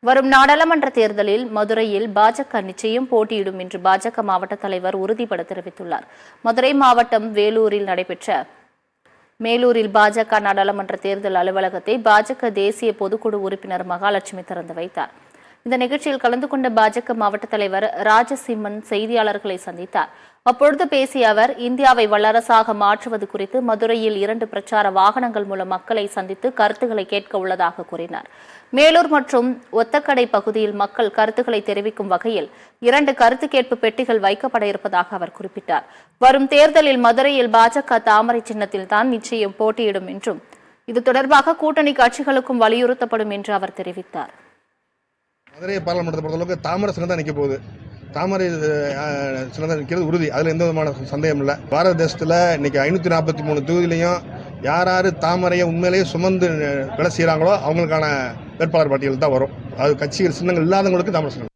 வரும் நாடாளுமன்ற தேர்தலில் மதுரையில் பாஜக நிச்சயம் போட்டியிடும் என்று பாஜக மாவட்ட தலைவர் உறுதிபட தெரிவித்துள்ளார். மதுரை மாவட்டம் மேலூரில் பாஜக நாடாளுமன்ற தேர்தல் அலுவலகத்தை பாஜக தேசிய பொதுக்குழு உறுப்பினர் மகாலட்சுமி திறந்து வைத்தார். இந்த நிகழ்ச்சியில் கலந்து கொண்ட பாஜக மாவட்ட தலைவர் ராஜசிம்மன் செய்தியாளர்களை சந்தித்தார். அப்பொழுது பேசிய அவர், இந்தியாவை வல்லரசாக மாற்றுவது குறித்து மதுரையில் 2 பிரச்சார வாகனங்கள் மூலம் மக்களை சந்தித்து கருத்துக்களை கேட்க உள்ளதாக கூறினார். மேலூர் மற்றும் ஒத்தக்கடை பகுதியில் மக்கள் கருத்துக்களை தெரிவிக்கும் வகையில் 2 கருத்து கேட்பு பெட்டிகள் வைக்கப்பட இருப்பதாக அவர் குறிப்பிட்டார். வரும் தேர்தலில் மதுரையில் பாஜக தாமரை சின்னத்தில் தான் நிச்சயம் போட்டியிடும் என்றும் இது தொடர்பாக கூட்டணி கட்சிகளுக்கும் வலியுறுத்தப்படும் என்று அவர் தெரிவித்தார். மதுரை பாராளுமன்றத்தை பொறுத்தளவுக்கு தாமரை சின்னம் தான் நிற்க போகுது. தாமரை சின்னம் தான் நிற்கிறது உறுதி. அதில் எந்த விதமான சந்தேகம் இல்லை. பாரத தேசத்தில் இன்னைக்கு 543 தொகுதியிலையும் யார் தாமரையை உண்மையிலேயே சுமந்து வேலை செய்கிறாங்களோ அவங்களுக்கான வேட்பாளர் பட்டியல் தான் வரும். அது கட்சிகள் சின்னங்கள் இல்லாதவங்களுக்கு தாமரை சின்னம்.